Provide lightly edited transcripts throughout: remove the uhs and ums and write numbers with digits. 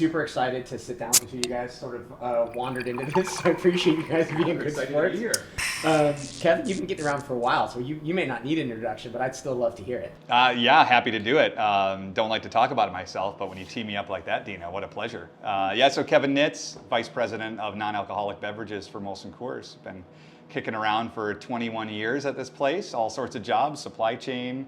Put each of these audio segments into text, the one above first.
super excited to sit down with you guys. Sort of wandered into this, so I appreciate you guys being good sports. Kevin, you've been getting around for a while, so you may not need an introduction, but I'd still love to hear it. Yeah, happy to do it. Don't like to talk about it myself, but when you tee me up like that, Dino, what a pleasure. So Kevin Nitz, Vice President of Non-Alcoholic Beverages for Molson Coors. Been kicking around for 21 years at this place, all sorts of jobs, supply chain,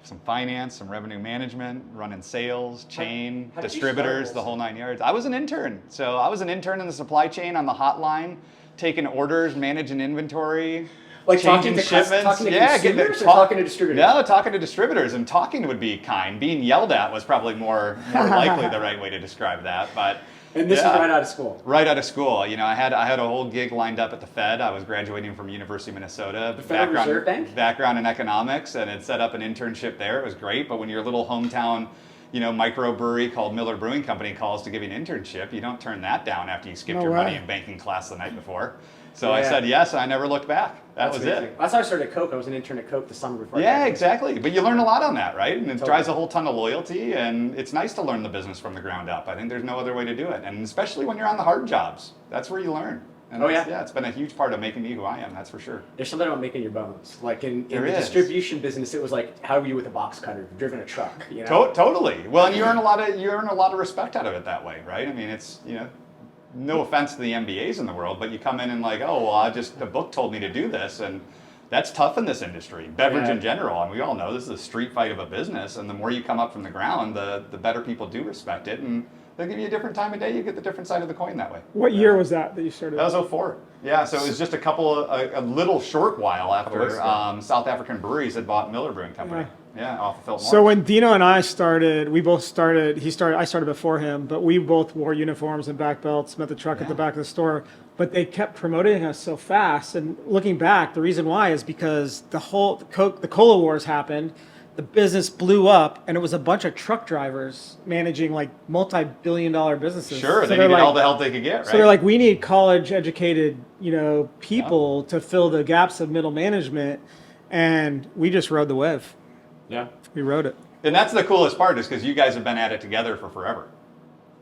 some finance, some revenue management, running sales, chain, distributors, the whole 9 yards. I was an intern. So I was an intern in the supply chain on the hotline, taking orders, managing inventory, like changing shipments. Talking to talking to distributors? No, talking to distributors. And talking would be kind. Being yelled at was probably more likely the right way to describe that. But and this is right out of school. Right out of school. I had a whole gig lined up at the Fed. I was graduating from University of Minnesota. The Federal Reserve Bank? Background in economics, and had set up an internship there. It was great. But when your little hometown, microbrewery called Miller Brewing Company calls to give you an internship, you don't turn that down after you skipped your money in banking class the night before. So I said yes, and I never looked back. That's amazing. It. That's how I started at Coke. I was an intern at Coke the summer before. Yeah, exactly. But you learn a lot on that, right? And it drives a whole ton of loyalty, and it's nice to learn the business from the ground up. I think there's no other way to do it, and especially when you're on the hard jobs, that's where you learn. And it's been a huge part of making me who I am. That's for sure. There's something about making your bones. Like in the distribution business, it was like, how are you with a box cutter, driven a truck? Totally. Well, and you earn a lot of respect out of it that way, right? I mean, it's no offense to the MBAs in the world, but you come in and like, the book told me to do this, and that's tough in this industry. Beverage in general, and we all know this is a street fight of a business, and the more you come up from the ground, the better people do respect it, and they'll give you a different time of day, you get the different side of the coin that way. What year was that you started? That was 2004. Yeah, so it was just a little short while after South African breweries had bought Miller Brewing Company. Yeah, off of Philip Morris. So when Dino and I started, I started before him, but we both wore uniforms and back belts, met the truck at the back of the store, but they kept promoting us so fast. And looking back, the reason why is because the cola wars happened, the business blew up, and it was a bunch of truck drivers managing like multi-billion-dollar businesses. Sure, so they needed all the help they could get, right? So they're like, we need college-educated, people to fill the gaps of middle management, and we just rode the wave. Yeah. We rode it. And that's the coolest part, is because you guys have been at it together for forever.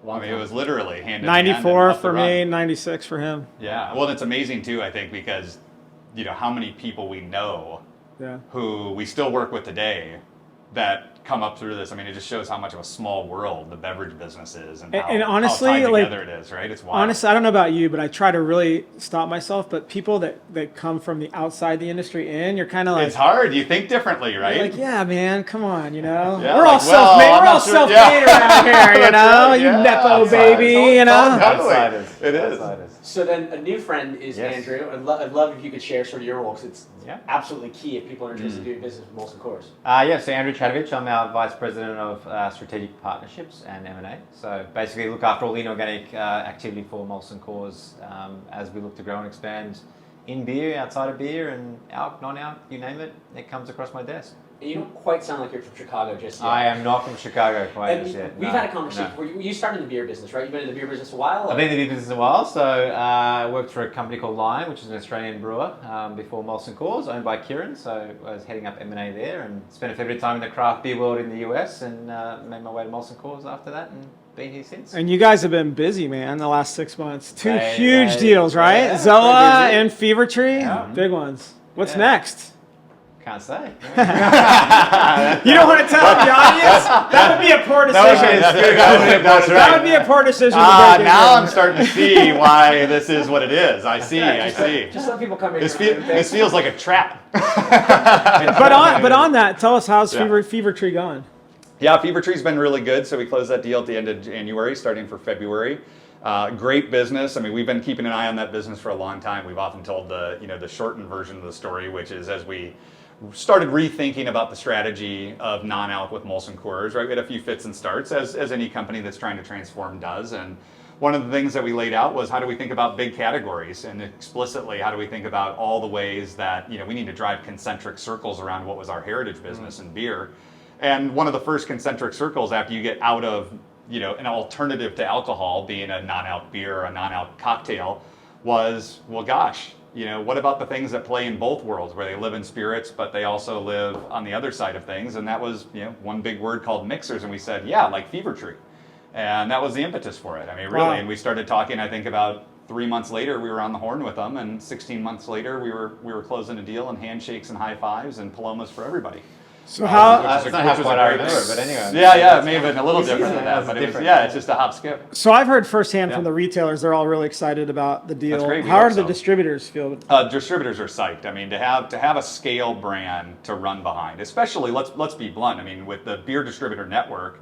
It was literally hand in hand. 94 for me, 96 for him. Yeah. Well, it's amazing too, I think, because how many people we know who we still work with today that come up through this. I mean, it just shows how much of a small world the beverage business is, and honestly, how tied together it is, right? It's wild. Honestly, I don't know about you, but I try to really stop myself. But people that come from the outside the industry you're kind of like... It's hard. You think differently, right? Like, yeah, man, come on, Yeah, we're all self-made. We're all self-made around here, Right, you nepo baby, Totally. It is. So then a new friend is Andrew. I'd love if you could share sort of your role, because it's absolutely key if people are interested in doing business with Molson Coors. So Andrew Chadvich, I'm our Vice President of Strategic Partnerships and M&A. So basically look after all the inorganic activity for Molson Coors as we look to grow and expand in beer, outside of beer, and alc, non-alc, you name it, it comes across my desk. You don't quite sound like you're from Chicago just yet. I am not from Chicago quite just yet. We've had a conversation. You started in the beer business, right? You've been in the beer business a while? I've been in the beer business a while. So I worked for a company called Lion, which is an Australian brewer, before Molson Coors, owned by Kieran. So I was heading up M&A there and spent a fair bit of time in the craft beer world in the US, and made my way to Molson Coors after that, and been here since. And you guys have been busy, man, the last 6 months. Two huge deals, right? Yeah, Zoa and Fever Tree, big ones. What's next? Can't say. You don't want to tell the audience? That would be a poor decision. That would be a poor decision. Now I'm starting to see why this is what it is. I see. Just let people come in. This feels like a trap. But on that, tell us, how's Fever Tree going? Yeah, Fever Tree's been really good. So we closed that deal at the end of January, starting for February. Great business. I mean, we've been keeping an eye on that business for a long time. We've often told the shortened version of the story, which is as we started rethinking about the strategy of non-alc with Molson Coors, right? We had a few fits and starts, as any company that's trying to transform does. And one of the things that we laid out was, how do we think about big categories? And explicitly, how do we think about all the ways that we need to drive concentric circles around what was our heritage business in beer? And one of the first concentric circles after you get out of an alternative to alcohol, being a non-alc beer or a non-alc cocktail, was, well, gosh, what about the things that play in both worlds, where they live in spirits, but they also live on the other side of things? And that was, one big word called mixers. And we said, like Fever Tree. And that was the impetus for it. I mean, really. Wow. And we started talking, I think about 3 months later, we were on the horn with them, and 16 months later, we were closing a deal and handshakes and high fives and palomas for everybody. So how? That's not how quite I remember it, but anyway. Yeah, it may have been a little different than that, but it was, different. it's just a hop skip. So I've heard firsthand Yeah. from the retailers; they're all really excited about the deal. That's great. We How hope are the so. distributors feel? Distributors are psyched. I mean, to have a scale brand to run behind, especially let's be blunt. I mean, with the beer distributor network,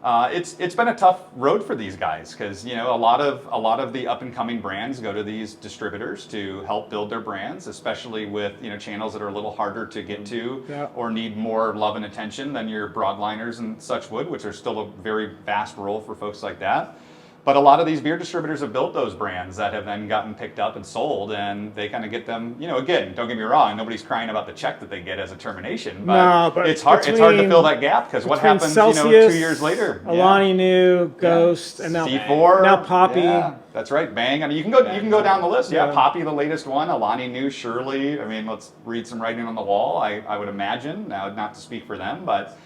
it's been a tough road for these guys because a lot of the up and coming brands go to these distributors to help build their brands, especially with channels that are a little harder to get to or need more love and attention than your broadliners and such would, which are still a very vast role for folks like that. But a lot of these beer distributors have built those brands that have then gotten picked up and sold, and they kind of get them. Again, don't get me wrong, nobody's crying about the check that they get as a termination, but it's hard. It's hard to fill that gap because what happens, Celsius, 2 years later? Alani Nu, Ghost, and now C4, now Poppy. Yeah, that's right. Bang. I mean, you can go down the list. Yeah, Poppy, the latest one. Alani Nu, surely. I mean, let's read some writing on the wall. I would imagine. Now, not to speak for them, but.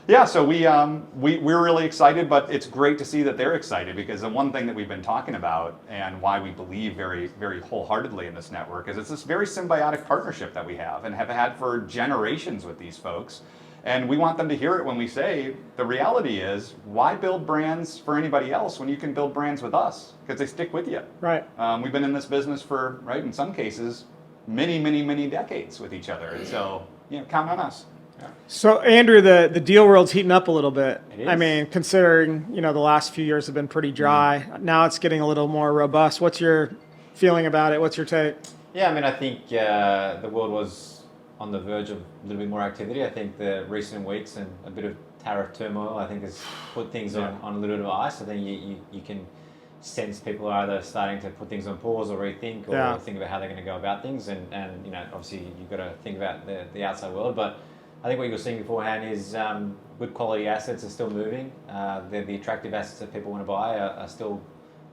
Yeah, so we're really excited, but it's great to see that they're excited because the one thing that we've been talking about and why we believe very, very wholeheartedly in this network is it's this very symbiotic partnership that we have and have had for generations with these folks. And we want them to hear it when we say the reality is why build brands for anybody else when you can build brands with us because they stick with you. Right. We've been in this business for, in some cases, many, many, many decades with each other. And so, count on us. Yeah. So Andrew, the deal world's heating up a little bit. It is. I mean, considering the last few years have been pretty dry. Now it's getting a little more robust. What's your feeling about it? What's your take? Yeah, I mean, I think the world was on the verge of a little bit more activity. I think the recent weeks and a bit of tariff turmoil, I think, has put things on a little bit of ice. I think you can sense people are either starting to put things on pause or rethink or think about how they're going to go about things. And obviously you've got to think about the outside world. But I think what you were seeing beforehand is good quality assets are still moving. The attractive assets that people want to buy are still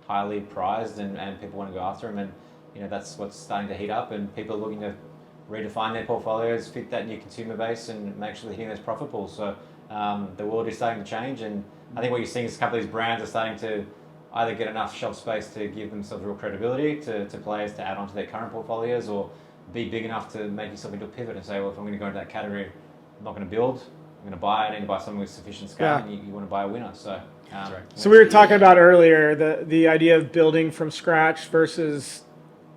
highly prized and people want to go after them. And that's what's starting to heat up and people are looking to redefine their portfolios, fit that new consumer base and make sure they're hitting those profit pools. So the world is starting to change and I think what you're seeing is a couple of these brands are starting to either get enough shelf space to give themselves real credibility to players to add on to their current portfolios or be big enough to make yourself into a pivot and say, well, if I'm going to go into that category, I'm not going to build, I'm going to buy. I need to buy something with sufficient scale, and you want to buy a winner. So, So we were talking about earlier the idea of building from scratch versus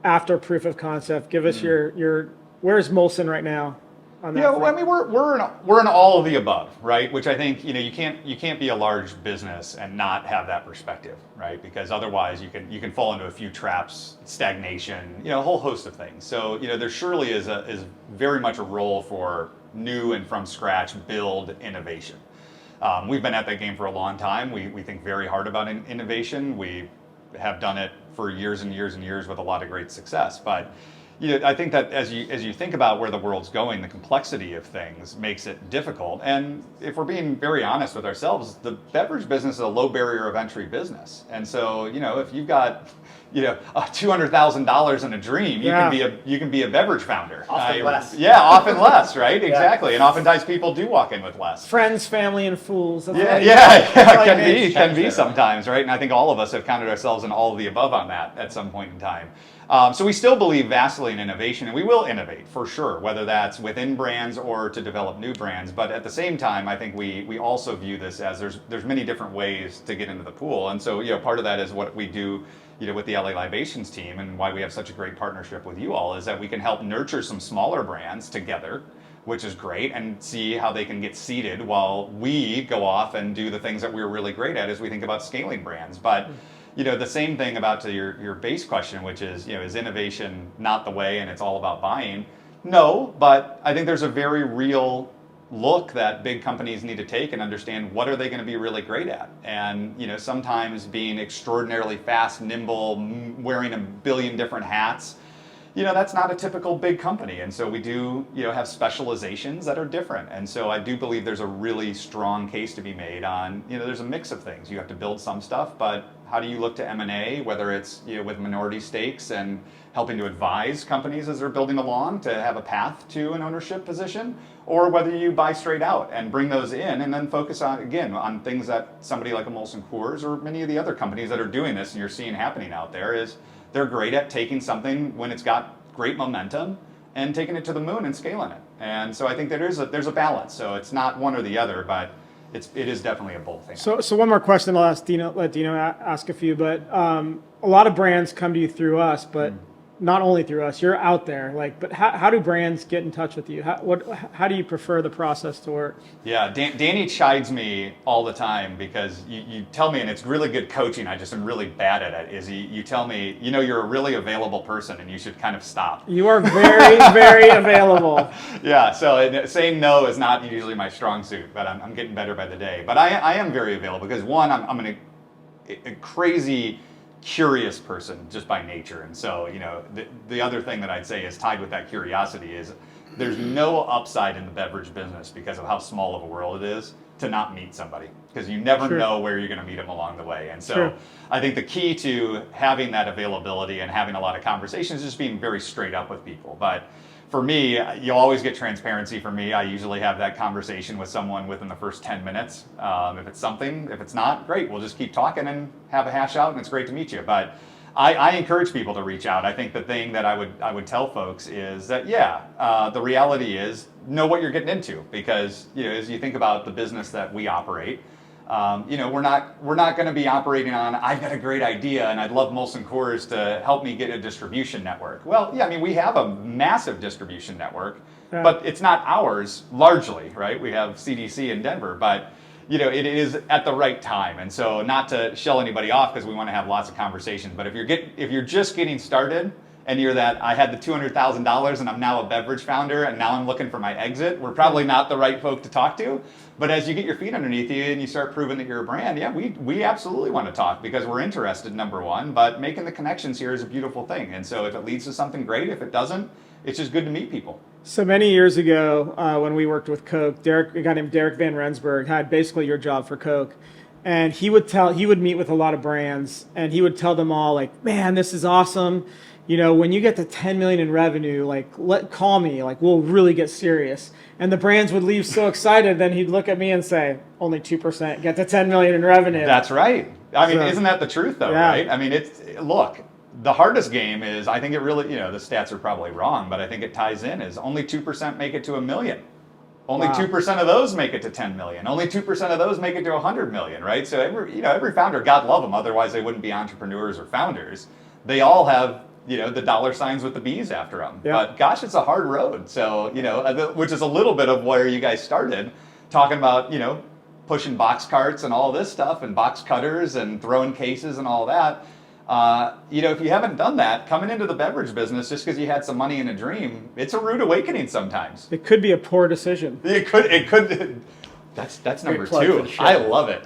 after proof of concept. Give us your where's Molson right now on that? Yeah, well, I mean we're in all of the above, right? Which I think you can't be a large business and not have that perspective, right? Because otherwise you can fall into a few traps, stagnation, a whole host of things. So there surely is very much a role for new and from scratch build innovation. We've been at that game for a long time. We think very hard about innovation. We have done it for years and years and years with a lot of great success. But I think that as you think about where the world's going, the complexity of things makes it difficult. And if we're being very honest with ourselves, the beverage business is a low barrier of entry business. And so if you've got $200,000 in a dream, you can be a beverage founder. Often less. Yeah, often less, right? Exactly. And oftentimes people do walk in with less. Friends, family, and fools. That's Can be sometimes, right? And I think all of us have counted ourselves in all of the above on that at some point in time. So we still believe vastly in innovation, and we will innovate for sure, whether that's within brands or to develop new brands. But at the same time, I think we also view this as there's many different ways to get into the pool, and so part of that is what we do. With the LA Libations team and why we have such a great partnership with you all is that we can help nurture some smaller brands together, which is great, and see how they can get seeded while we go off and do the things that we're really great at as we think about scaling brands. But the same thing about to your base question, which is innovation not the way and it's all about buying? No, but I think there's a very real look that big companies need to take and understand what are they going to be really great at. And sometimes being extraordinarily fast, nimble, wearing a billion different hats, that's not a typical big company. And so we do have specializations that are different. And so I do believe there's a really strong case to be made on there's a mix of things. You have to build some stuff, but How do you look to M&A, whether it's with minority stakes and helping to advise companies as they're building along to have a path to an ownership position, or whether you buy straight out and bring those in and then focus on things that somebody like a Molson Coors or many of the other companies that are doing this and you're seeing happening out there is they're great at taking something when it's got great momentum and taking it to the moon and scaling it. And so I think that there's a balance. So it's not one or the other, but it is definitely a both thing. So one more question. I'll let Dino ask a few, but a lot of brands come to you through us, but not only through us. You're out there, but how do brands get in touch with you? How do you prefer the process to work? Yeah, Danny chides me all the time because you tell me, and it's really good coaching. I just am really bad at it. Is you tell me, you're a really available person, and you should kind of stop. You are very, very available. Yeah, so saying no is not usually my strong suit, but I'm getting better by the day. But I am very available because one, I'm a crazy curious person just by nature, and so the other thing that I'd say is tied with that curiosity is there's no upside in the beverage business because of how small of a world it is to not meet somebody, because you never know where you're going to meet them along the way. And so I think the key to having that availability and having a lot of conversations is just being very straight up with people. But for me, you'll always get transparency from me. I usually have that conversation with someone within the first 10 minutes. If it's something, if it's not, great, we'll just keep talking and have a hash out, and it's great to meet you. But I encourage people to reach out. I think the thing that I would tell folks is that, the reality is know what you're getting into, because as you think about the business that we operate, we're not going to be operating on, I've got a great idea and I'd love Molson Coors to help me get a distribution network. Well, we have a massive distribution network, but it's not ours largely, right? We have CDC in Denver, but it is at the right time. And so, not to shell anybody off because we want to have lots of conversations, but if you're just getting started and you're that, I had the $200,000 and I'm now a beverage founder and now I'm looking for my exit, we're probably not the right folk to talk to. But as you get your feet underneath you and you start proving that you're a brand, we absolutely want to talk because we're interested, number one, but making the connections here is a beautiful thing. And so if it leads to something great, if it doesn't, it's just good to meet people. So many years ago, when we worked with Coke, a guy named Derek Van Rensburg had basically your job for Coke. And he would meet with a lot of brands and he would tell them all man, this is awesome. When you get to 10 million in revenue, call me, we'll really get serious. And the brands would leave so excited, then he'd look at me and say, only 2% get to 10 million in revenue. That's right. Isn't that the truth though, right? Look, the hardest game is, I think it really, the stats are probably wrong, but I think it ties in, is only 2% make it to 1 million. Only 2% of those make it to 10 million. Only 2% of those make it to 100 million, right? So every founder, God love them, otherwise they wouldn't be entrepreneurs or founders. They all have the dollar signs with the B's after them. Yeah. But gosh, it's a hard road. So, which is a little bit of where you guys started, talking about, pushing box carts and all this stuff and box cutters and throwing cases and all that. If you haven't done that, coming into the beverage business just because you had some money and a dream, it's a rude awakening sometimes. It could be a poor decision. It could. That's number two. I love it.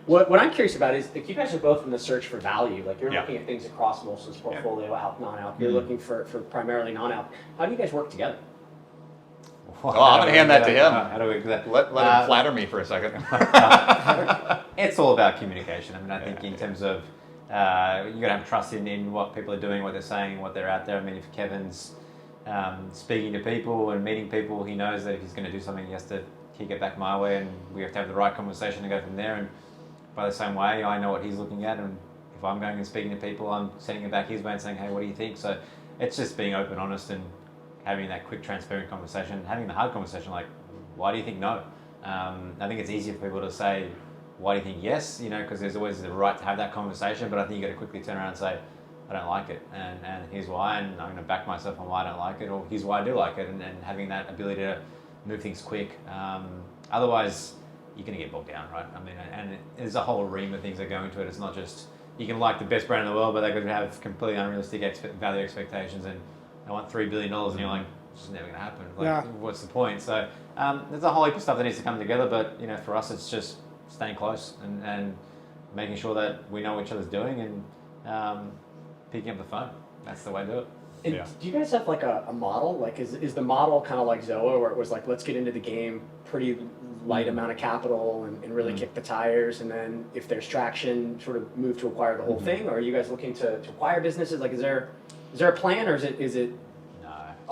What I'm curious about is, you guys are both in the search for value. You're looking at things across Molson's portfolio, Alc, Non-Alc. You're looking for primarily Non-Alc. How do you guys work together? Well, I'm going to hand that to him. How do we do that? Let him flatter me for a second. It's all about communication. I think in terms of you got to have trust in what people are doing, what they're saying, what they're out there. If Kevin's speaking to people and meeting people, he knows that if he's going to do something, he has to kick it back my way, and we have to have the right conversation to go from there. And by the same way, I know what he's looking at, and if I'm going and speaking to people, I'm sending it back his way and saying, hey, what do you think? So it's just being open, honest, and having that quick, transparent conversation, having the hard conversation, why do you think no? I think it's easier for people to say, why do you think yes? Because there's always the right to have that conversation, but I think you got to quickly turn around and say, I don't like it, and here's why, and I'm going to back myself on why I don't like it, or here's why I do like it, and having that ability to move things quick. Otherwise, you're going to get bogged down, right? And there's a whole ream of things that go into it. It's not just, you can like the best brand in the world, but they could have completely unrealistic value expectations, and they want $3 billion, and you're like, it's just never going to happen. What's the point? So there's a whole heap of stuff that needs to come together, but for us, it's just staying close and making sure that we know what each other's doing and picking up the phone. That's the way to do it. And do you guys have a model? Is the model kind of like Zoa, where it was let's get into the game pretty light amount of capital and really kick the tires, and then if there's traction, sort of move to acquire the whole thing? Or are you guys looking to acquire businesses? Like, is there a plan, or is it?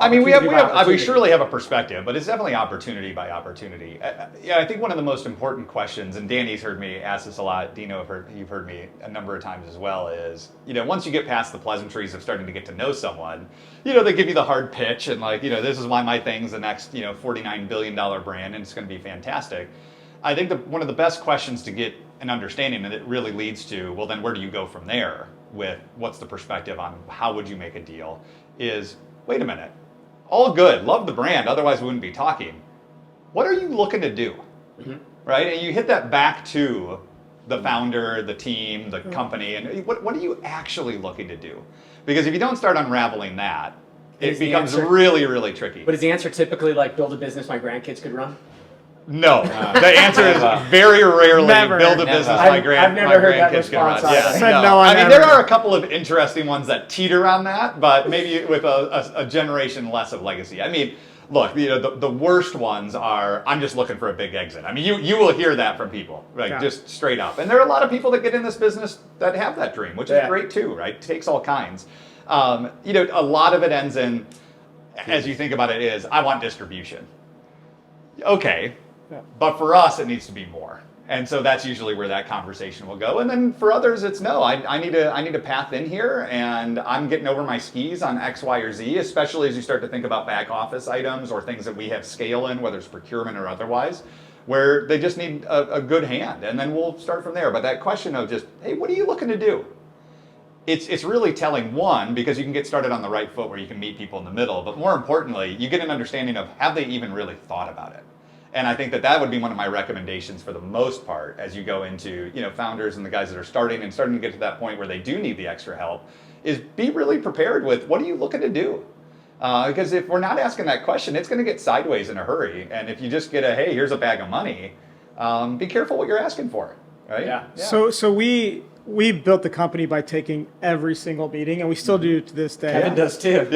I mean, we opportunity? surely have a perspective, but it's definitely opportunity by opportunity. I think one of the most important questions, and Danny's heard me ask this a lot, Dino, you've heard me a number of times as well, is, once you get past the pleasantries of starting to get to know someone, they give you the hard pitch and this is why my thing's the next, $49 billion brand and it's going to be fantastic. I think one of the best questions to get an understanding, and it really leads to, well, then where do you go from there with what's the perspective on how would you make a deal, is, wait a minute. All good, love the brand, otherwise we wouldn't be talking. What are you looking to do? Right? And you hit that back to the founder, the team, the company, and what are you actually looking to do? Because if you don't start unraveling that, it becomes really, really tricky. But is the answer typically like build a business my grandkids could run? No. The answer is very rarely build a business my grandkids can run. I mean, there are a couple of interesting ones that teeter on that, but maybe with a generation less of legacy. I mean, look, the worst ones are, I'm just looking for a big exit. I mean, you will hear that from people, right? Just straight up. And there are a lot of people that get in this business that have that dream, which is great too, right? It takes all kinds. A lot of it ends in, as you think about it, is I want distribution. Okay. But for us, it needs to be more. And so that's usually where that conversation will go. And then for others, it's no, I need a path in here, and I'm getting over my skis on X, Y, or Z, especially as you start to think about back office items or things that we have scale in, whether it's procurement or otherwise, where they just need a good hand. And then we'll start from there. But that question of just, hey, what are you looking to do? It's really telling, one, because you can get started on the right foot where you can meet people in the middle. But more importantly, you get an understanding of, have they even really thought about it? And I think that would be one of my recommendations for the most part as you go into, founders and the guys that are starting to get to that point where they do need the extra help, is be really prepared with, what are you looking to do? Because if we're not asking that question, it's going to get sideways in a hurry. And if you just get hey, here's a bag of money, be careful what you're asking for, right? Yeah. So we built the company by taking every single meeting, and we still do to this day. Kevin does too.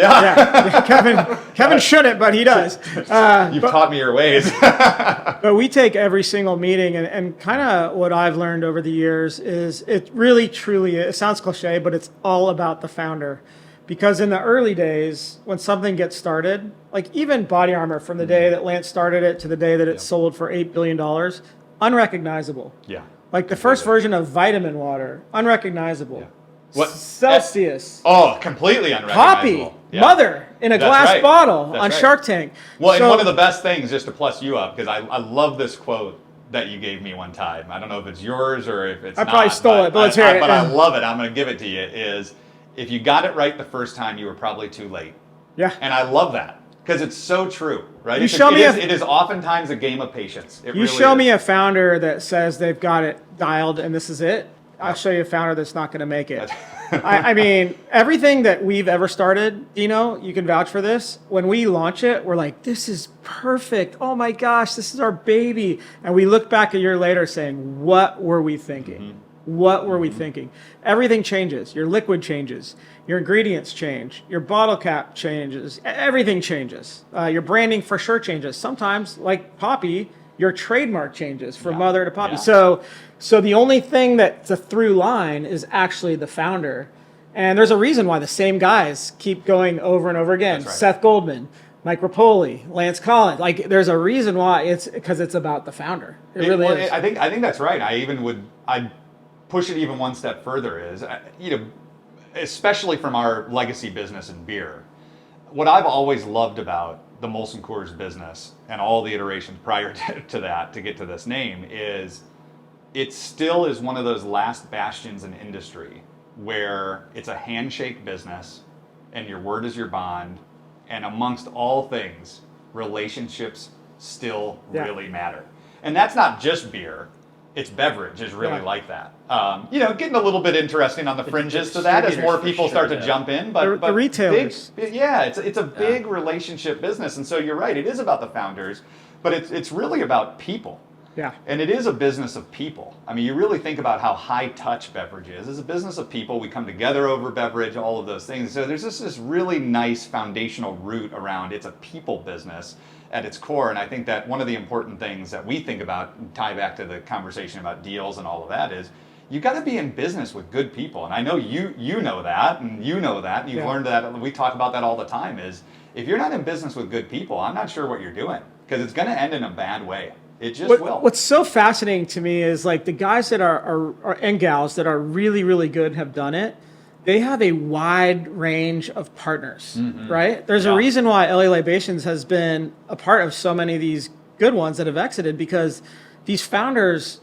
Kevin shouldn't, but he does. You've taught me your ways. But we take every single meeting, and kind of what I've learned over the years is it really, truly, it sounds cliche, but it's all about the founder. Because in the early days, when something gets started, like even Body Armor, from the day that Lance started it to the day that it sold for $8 billion, unrecognizable. Yeah. Like the first version of vitamin water, unrecognizable. Yeah. What? Celsius. Completely unrecognizable. Poppy, Mother, in a glass bottle on Shark Tank. Well, and one of the best things, just to plus you up, because I love this quote that you gave me one time. I don't know if it's yours or if it's not. I probably stole it, but let's hear it. But I love it. I'm going to give it to you, is if you got it right the first time, you were probably too late. Yeah. And I love that. Because it's so true, right? It is oftentimes a game of patience. You show me a founder that says they've got it dialed and this is it. I'll show you a founder that's not going to make it. I mean, everything that we've ever started, you can vouch for this. When we launch it, we're like, this is perfect. Oh my gosh, this is our baby. And we look back a year later saying, what were we thinking? Mm-hmm. What were we thinking? Everything changes. Your liquid changes. Your ingredients change. Your bottle cap changes. Everything changes. Your branding for sure changes. Sometimes, like Poppy, your trademark changes from Mother to Poppy. Yeah. So the only thing that's a through line is actually the founder. And there's a reason why the same guys keep going over and over again. Right. Seth Goldman, Mike Rapoli, Lance Collins. Like, there's a reason why. It's because it's about the founder. It really is. I think that's right. I'd push it even one step further, is, especially from our legacy business in beer, what I've always loved about the Molson Coors business and all the iterations prior to that to get to this name is it still is one of those last bastions in industry where it's a handshake business and your word is your bond, and amongst all things, relationships still really matter. And that's not just beer. It's beverage is really like that. Getting a little bit interesting on the fringes to that as more people start to jump in. But the retailers. It's a big relationship business. And so you're right, it is about the founders, but it's really about people. Yeah. And it is a business of people. I mean, you really think about how high touch beverage is. It's a business of people. We come together over beverage, all of those things. So there's just this really nice foundational root around it's a people business. at its core. And I think that one of the important things that we think about, and tie back to the conversation about deals and all of that, is you got to be in business with good people. And I know you know that, and you know that, and you've learned that. We talk about that all the time, is if you're not in business with good people, I'm not sure what you're doing, because it's going to end in a bad way. It just will. What's so fascinating to me is like the guys that are and gals that are really, really good and have done it, they have a wide range of partners, right? There's a reason why LA Libations has been a part of so many of these good ones that have exited, because these founders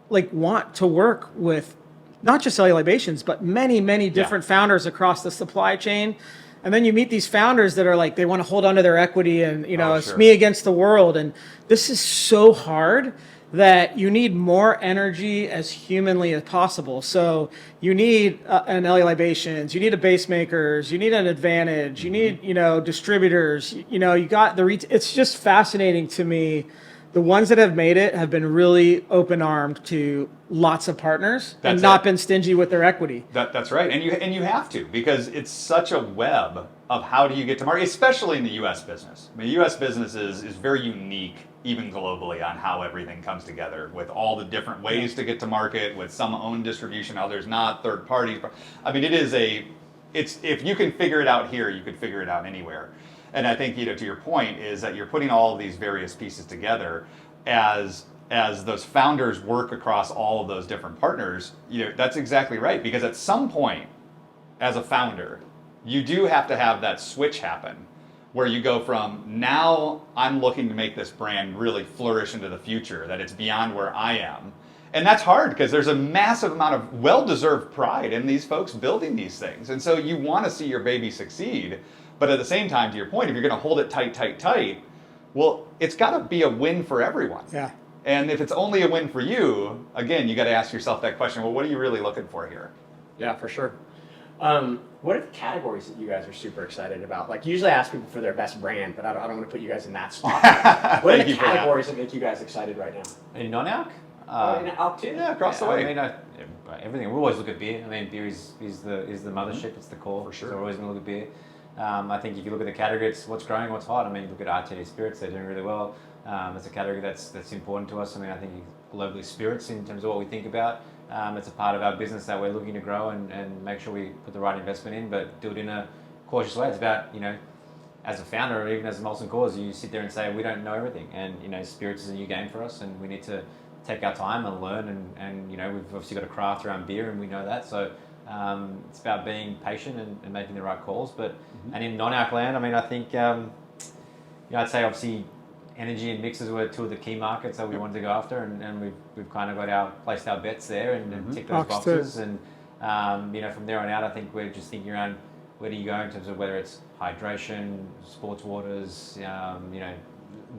like want to work with not just LA Libations, but many, many different founders across the supply chain. And then you meet these founders that are like, they want to hold onto their equity and, it's me against the world. And this is so hard that you need more energy as humanly as possible. So you need an LA Libations, you need a Base Makers, you need an Advantage, you need, distributors, you got it's just fascinating to me. The ones that have made it have been really open-armed to lots of partners and not been stingy with their equity. That's right, and you have to, because it's such a web of how do you get to market, especially in the U.S. business. I mean, U.S. business is very unique, even globally, on how everything comes together, with all the different ways to get to market, with some own distribution, others not, third parties. I mean, it's if you can figure it out here, you could figure it out anywhere. And I think, to your point, is that you're putting all of these various pieces together as those founders work across all of those different partners. That's exactly right, because at some point, as a founder, you do have to have that switch happen, where you go from, now I'm looking to make this brand really flourish into the future, that it's beyond where I am. And that's hard, because there's a massive amount of well-deserved pride in these folks building these things. And so you want to see your baby succeed. But at the same time, to your point, if you're going to hold it tight, well, it's got to be a win for everyone. Yeah. And if it's only a win for you, again, you got to ask yourself that question, well, what are you really looking for here? Yeah, for sure. What are the categories that you guys are super excited about? Like, usually I ask people for their best brand, but I don't want to put you guys in that spot. What are the categories that make you guys excited right now? In Non-Alc? In Alc too? Yeah, across the way. I mean, everything. We always look at beer. I mean, beer is the mothership. It's the core. For sure. So we're always going to look at beer. I think if you look at the category, it's what's growing, what's hot. I mean, look at RTD Spirits, they're doing really well. It's a category that's important to us. I mean, I think globally spirits, in terms of what we think about, it's a part of our business that we're looking to grow and make sure we put the right investment in, but do it in a cautious way. It's about, as a founder or even as a Molson Coors, you sit there and say, we don't know everything. And, spirits is a new game for us, and we need to take our time and learn. And we've obviously got a craft around beer, and we know that. So it's about being patient and making the right calls. But and in non-alc land, I mean, I think I'd say obviously energy and mixers were two of the key markets that we wanted to go after, and we've kind of placed our bets there and ticked those boxes. And from there on out, I think we're just thinking around where do you go in terms of whether it's hydration, sports waters,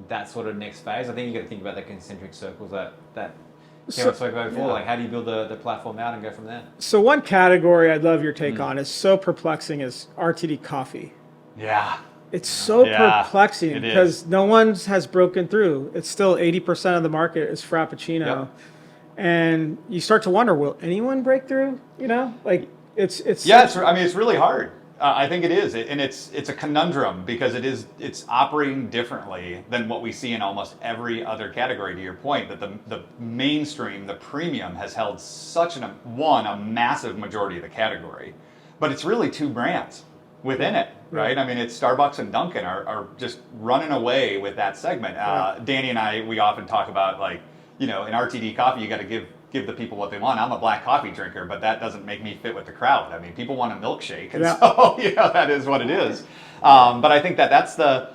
that sort of next phase. I think you got to think about the concentric circles that Kevin spoke about before. Like, how do you build the platform out and go from there? So one category I'd love your take on is so perplexing is RTD coffee. Yeah. It's so perplexing because no one has broken through. It's still 80% of the market is Frappuccino. Yep. And you start to wonder, will anyone break through? It's really hard. I think it is, and it's a conundrum because it's operating differently than what we see in almost every other category. To your point, that the mainstream, the premium, has held such a massive majority of the category, but it's really two brands within it, right? I mean, it's Starbucks and Dunkin' are just running away with that segment. Danny and we often talk about, like, in RTD coffee, you got to give the people what they want. I'm a black coffee drinker, but that doesn't make me fit with the crowd. I mean, people want a milkshake, and so that is what it is. But I think that's the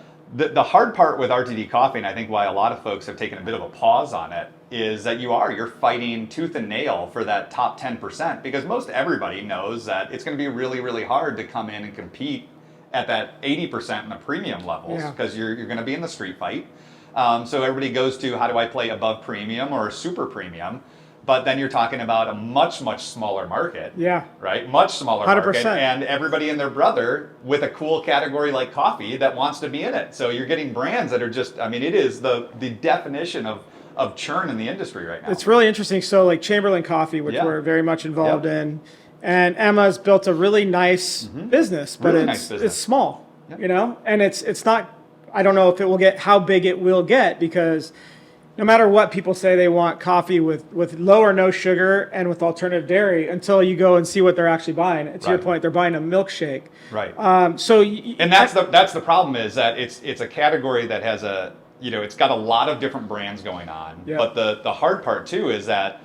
hard part with RTD coffee, and I think why a lot of folks have taken a bit of a pause on it, is that you're fighting tooth and nail for that top 10%, because most everybody knows that it's going to be really, really hard to come in and compete at that 80% in the premium levels, because you're going to be in the street fight. So everybody goes to, how do I play above premium or super premium? But then you're talking about a much, much smaller market. Yeah. Right? Much smaller 100%. Market. And everybody and their brother with a cool category like coffee that wants to be in it. So you're getting brands that are just, I mean, it is the definition of churn in the industry right now. It's really interesting. So like Chamberlain Coffee, which we're very much involved in, and Emma's built a really nice business, but it's small, and it's not I don't know if it will get how big it will get, because no matter what people say, they want coffee with low or no sugar and with alternative dairy, until you go and see what they're actually buying. And to your point, they're buying a milkshake. Right. And that's the problem, is that it's a category that has it's got a lot of different brands going on. Yeah. But the hard part too is that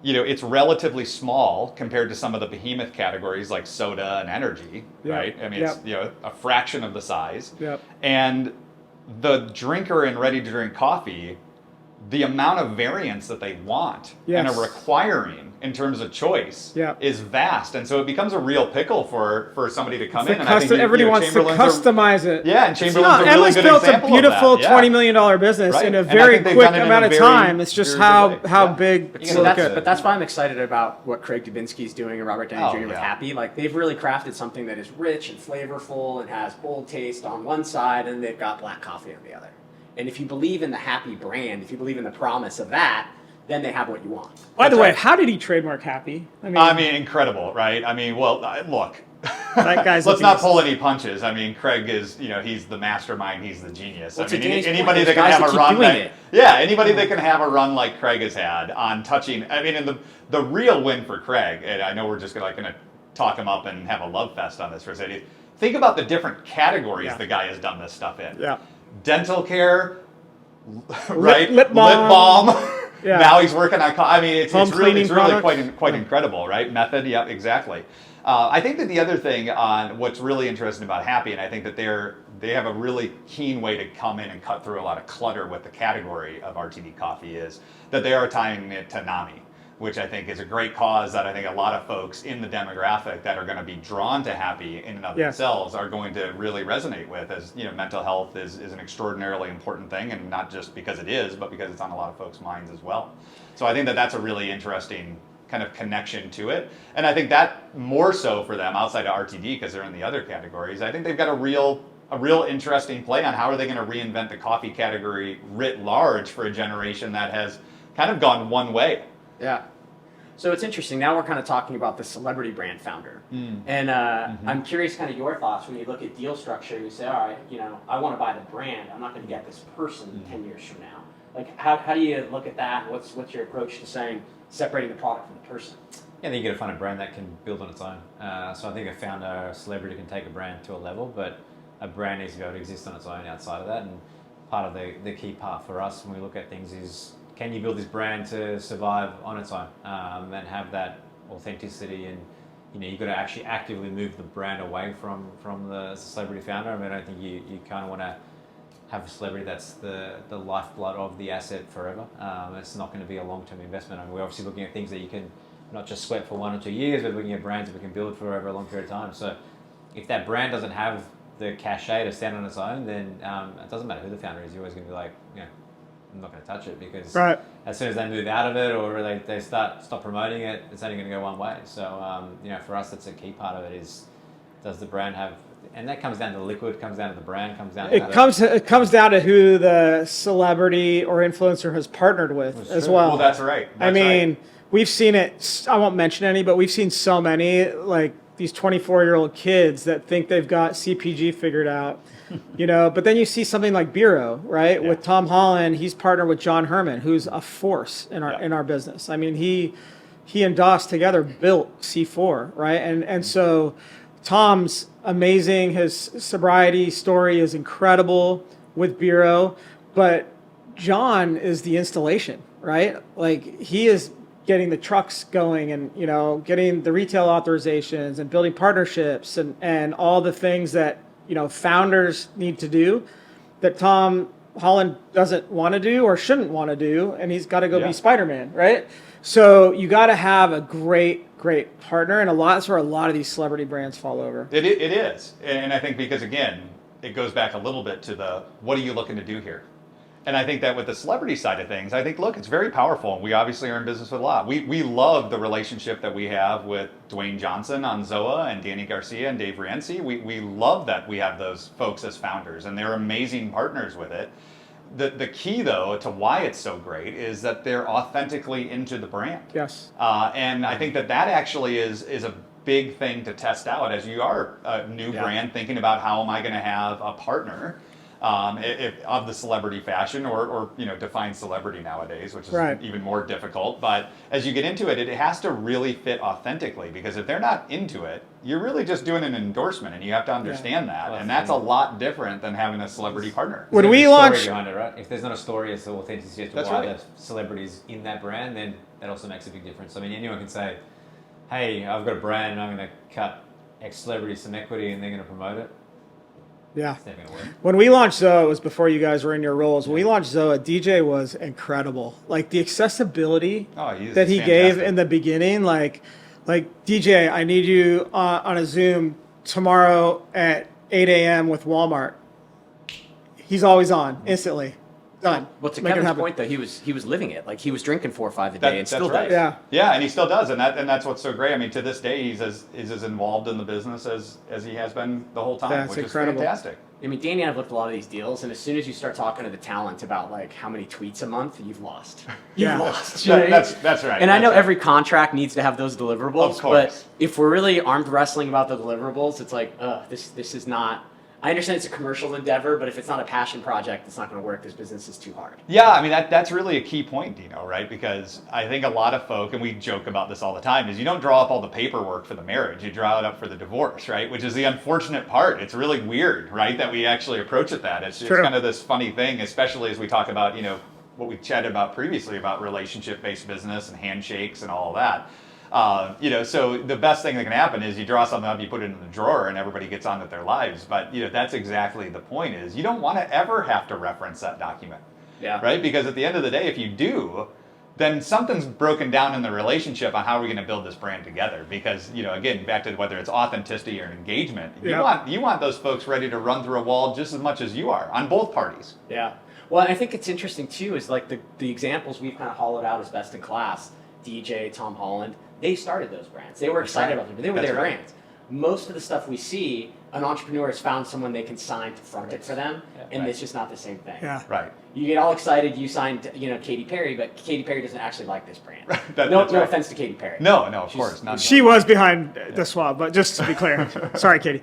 it's relatively small compared to some of the behemoth categories like soda and energy, right? I mean, it's a fraction of the size. Yep. And the drinker in ready-to-drink coffee, the amount of variance that they want and are requiring in terms of choice is vast, and so it becomes a real pickle for somebody to come in. And I think everybody wants to customize it. Yeah, and Chamberlain's a really good built example a beautiful of that. $20 million business in a very quick amount of time. It's just how big. But that's why I'm excited about what Craig Dubinsky's doing and Robert Downey Jr. with Happy. Like, they've really crafted something that is rich and flavorful and has bold taste on one side, and they've got black coffee on the other. And if you believe in the Happy brand, if you believe in the promise of that, then they have what you want. By the way, how did he trademark Happy? I mean, incredible, right? I mean, well, look, that guy's let's not pull any punches. I mean, Craig is, he's the mastermind, he's the genius. Well, I mean, anybody that can have a run, anybody that can have a run like Craig has had on touching. I mean, and the real win for Craig, and I know we're just gonna talk him up and have a love fest on this for a second. Think about the different categories the guy has done this stuff in. Yeah. Dental care, right? Lip balm. Yeah. Now he's working on. I mean, it's really quite incredible, right? Method, yeah, exactly. I think that the other thing on what's really interesting about Happy, and I think that they have a really keen way to come in and cut through a lot of clutter with the category of RTD coffee, is that they are tying it to NAMI, which I think is a great cause that I think a lot of folks in the demographic that are going to be drawn to Happy in and of themselves are going to really resonate with, as mental health is an extraordinarily important thing, and not just because it is, but because it's on a lot of folks' minds as well. So I think that that's a really interesting kind of connection to it. And I think that more so for them outside of RTD, because they're in the other categories, I think they've got a real interesting play on how are they going to reinvent the coffee category writ large for a generation that has kind of gone one way. Yeah. So it's interesting. Now we're kind of talking about the celebrity brand founder. And I'm curious kind of your thoughts when you look at deal structure. You say, all right, I want to buy the brand. I'm not going to get this person 10 years from now. Like, how do you look at that? What's your approach to saying separating the product from the person? Yeah, I think you got to find a brand that can build on its own. So I think a founder, a celebrity can take a brand to a level, but a brand needs to be able to exist on its own outside of that. And part of the key part for us when we look at things is, can you build this brand to survive on its own and have that authenticity? And you've got to actually actively move the brand away from the celebrity founder. I mean, I don't think you kind of want to have a celebrity that's the lifeblood of the asset forever. It's not going to be a long-term investment. I mean, we're obviously looking at things that you can not just sweat for 1 or 2 years, but looking at brands that we can build for over a long period of time. So if that brand doesn't have the cachet to stand on its own, then it doesn't matter who the founder is. You're always going to be like, I'm not going to touch it, because as soon as they move out of it or they stop promoting it, it's only going to go one way. So for us, that's a key part of it, is does the brand have, and that comes down to the liquid, comes down to the brand, comes down to it comes down to who the celebrity or influencer has partnered with as well. Well, that's right. We've seen it. I won't mention any, but we've seen so many, like these 24-year-old kids that think they've got CPG figured out. But then you see something like Bureau, right? Yeah. With Tom Holland, he's partnered with John Herman, who's a force in our business. I mean, he and Doss together built C4, right? And so Tom's amazing. His sobriety story is incredible with Bureau, but John is the installation, right? Like, he is getting the trucks going and, getting the retail authorizations and building partnerships and all the things that, founders need to do that Tom Holland doesn't want to do or shouldn't want to do, and he's got to go be Spider-Man, right? So you got to have a great partner, and that's where a lot of these celebrity brands fall over. It is, and I think because, again, it goes back a little bit to what are you looking to do here? And I think that with the celebrity side of things, I think, look, it's very powerful. We obviously are in business with a lot. We love the relationship that we have with Dwayne Johnson on ZOA and Danny Garcia and Dave Rienzi. We love that we have those folks as founders, and they're amazing partners with it. The key, though, to why it's so great is that they're authentically into the brand. Yes. And I think that actually is a big thing to test out as you are a new brand thinking about how am I going to have a partner of the celebrity fashion, or define celebrity nowadays, which is Right. even more difficult. But as you get into it, it has to really fit authentically, because if they're not into it, you're really just doing an endorsement, and you have to understand that, and that's a lot different than having a celebrity partner. When There's we a story launch, behind it, right? If there's not a story as to authenticity as to That's why right. the celebrity's in that brand, then that also makes a big difference. I mean, anyone can say, "Hey, I've got a brand and I'm going to cut X celebrity some equity, and they're going to promote it." yeah. It's never going to work. When we launched Zoa, it was before you guys were in your roles. When we launched Zoa, DJ was incredible. Like the accessibility that he gave in the beginning, like DJ, I need you on a Zoom tomorrow at 8 a.m. with Walmart. He's always on instantly. Done. Well, to Make it Kevin's happen. point though, he was living it. Like he was drinking 4 or 5 a day and That's still right. does. Yeah. And he still does, and that's what's so great. I mean, to this day, he's as involved in the business as he has been the whole time, That's which incredible. is fantastic. I mean, Danny and I've looked at a lot of these deals, and as soon as you start talking to the talent about like how many tweets a month, you've lost. You've Yeah. lost. You know what I mean? That's right. And I That's know right. every contract needs to have those deliverables, Of course. but if we're really armed wrestling about the deliverables, it's like, this is not. I understand it's a commercial endeavor, but if it's not a passion project, it's not going to work. This business is too hard. Yeah, I mean that's really a key point, Dino, right? Because I think a lot of folk, and we joke about this all the time, is you don't draw up all the paperwork for the marriage, you draw it up for the divorce, right? Which is the unfortunate part. It's really weird, right, that we actually approach it that. It's True. kind of this funny thing, especially as we talk about, what we chatted about previously about relationship-based business and handshakes and all of that. So the best thing that can happen is you draw something up, you put it in the drawer, and everybody gets on with their lives. But that's exactly the point. Is you don't want to ever have to reference that document, Yeah. right? Because at the end of the day, if you do, then something's broken down in the relationship on how we're going to build this brand together. Because again, back to whether it's authenticity or engagement, Yeah. you want those folks ready to run through a wall just as much as you are on both parties. Yeah. Well, I think it's interesting too is like the examples we've kind of hollowed out as best in class, DJ, Tom Holland, they started those brands. They were excited about them. They were That's their right. brands. Most of the stuff we see, an entrepreneur has found someone they can sign to front it for them, and Right. it's just not the same thing. Yeah. Right. You get all excited, you signed, Katy Perry, but Katy Perry doesn't actually like this brand. That's no right. offense to Katy Perry. No, of She's- course not. She was behind the swab, but just to be clear. Sorry, Katie.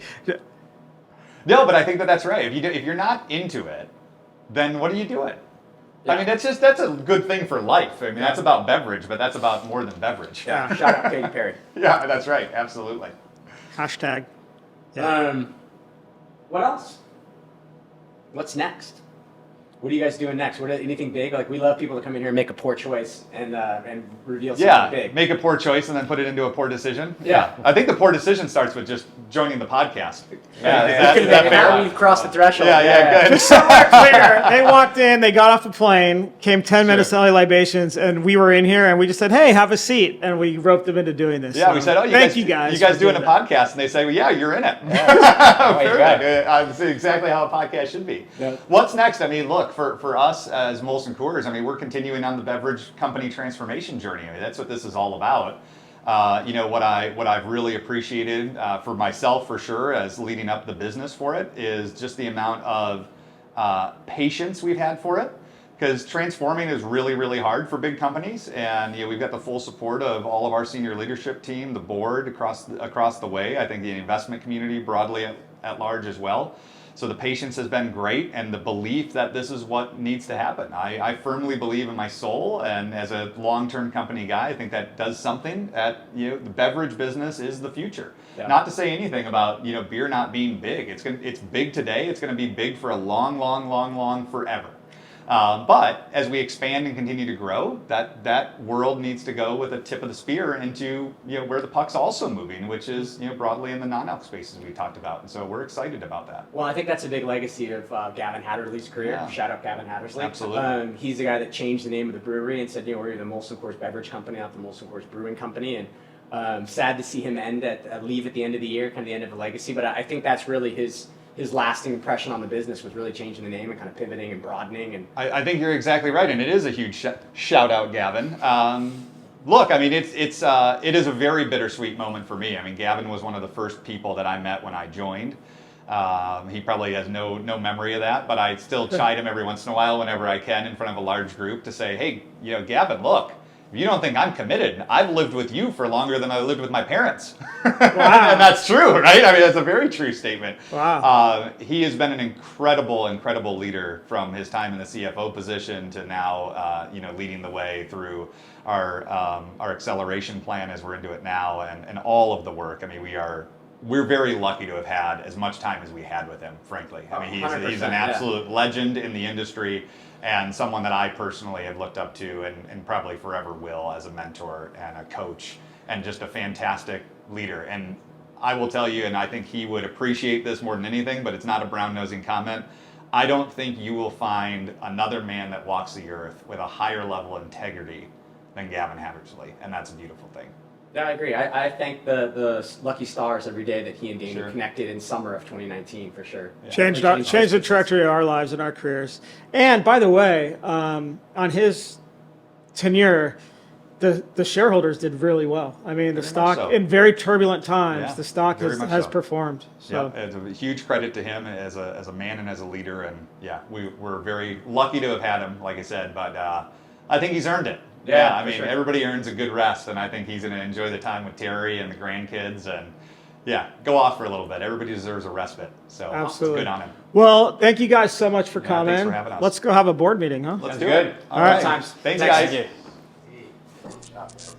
No, but I think that's right. If you're not into it, then what are you doing? I Yeah. mean, that's a good thing for life. I mean, that's about beverage, but that's about more than beverage. Yeah. Shout out Katy Perry. Yeah, that's right. Absolutely. Hashtag. What else? What's next? What are you guys doing next? Anything big? Like we love people to come in here and make a poor choice and reveal something Yeah, big. make a poor choice and then put it into a poor decision. Yeah. I think the poor decision starts with just joining the podcast. Yeah, Is that fair? We crossed the threshold. Yeah, good. Just so we're clear, they walked in, they got off the plane, came 10 minutes to LA Libations, and we were in here, and we just said, hey, have a seat, and we roped them into doing this. Yeah, So we said, oh, thank you guys. You guys for doing a that. podcast? And they say, well, yeah, you're in it. Away you go. Perfect. That's exactly how a podcast should be. Yeah. What's next? I mean, look, for us as Molson Coors, I mean, we're continuing on the beverage company transformation journey. I mean, that's what this is all about. What I've really appreciated for myself, for sure, as leading up the business for it, is just the amount of patience we've had for it. Because transforming is really, really hard for big companies, and we've got the full support of all of our senior leadership team, the board across the way. I think the investment community broadly at large as well. So the patience has been great, and the belief that this is what needs to happen. I firmly believe in my soul, and as a long-term company guy, I think that does something. That the beverage business is the future. Yeah. Not to say anything about beer not being big. It's big today. It's going to be big for a long forever. But as we expand and continue to grow, that world needs to go with a tip of the spear into where the puck's also moving, which is broadly in the non-alc spaces we talked about, and so we're excited about that. Well, I think that's a big legacy of Gavin Hattersley's career. Yeah. Shout out Gavin Hattersley. Absolutely. He's the guy that changed the name of the brewery and said, we're the Molson Coors Beverage Company, not the Molson Coors Brewing Company. And sad to see him leave at the end of the year, kind of the end of the legacy. But I think that's really his lasting impression on the business was really changing the name and kind of pivoting and broadening. And I think you're exactly right, and it is a huge shout out, Gavin. Look, I mean, it is a very bittersweet moment for me. I mean, Gavin was one of the first people that I met when I joined. He probably has no memory of that, but I still chide him every once in a while whenever I can in front of a large group to say, hey, Gavin, look, if you don't think I'm committed, I've lived with you for longer than I lived with my parents. Wow. And that's true, right? I mean, that's a very true statement. Wow. He has been an incredible leader from his time in the CFO position to now, leading the way through our acceleration plan as we're into it now, and all of the work. I mean, we're very lucky to have had as much time as we had with him, frankly. I mean, he's an absolute legend in the industry, and someone that I personally have looked up to and probably forever will as a mentor and a coach, and just a fantastic leader. And I will tell you, and I think he would appreciate this more than anything, but it's not a brown-nosing comment, I don't think you will find another man that walks the earth with a higher level of integrity than Gavin Hattersley, and that's a beautiful thing. Yeah, I agree. I thank the lucky stars every day that he and Daniel Sure. connected in summer of 2019, for sure. Changed the trajectory of our lives and our careers. And by the way, on his tenure, the shareholders did really well. I mean, the stock so. in very turbulent times, Yeah, the stock very much has so. performed. So Yeah, it's a huge credit to him as a man and as a leader, and yeah, we're very lucky to have had him, like I said, but I think he's earned it. Yeah, I for mean, sure. Everybody earns a good rest, and I think he's going to enjoy the time with Terry and the grandkids, and yeah, go off for a little bit. Everybody deserves a respite, so Absolutely. it's good on him. well, thank you guys so much for Yeah, coming. thanks for having us. Let's go have a board meeting, huh? Let's Sounds do good. it. All right. Times. Thanks, guys. Thank you.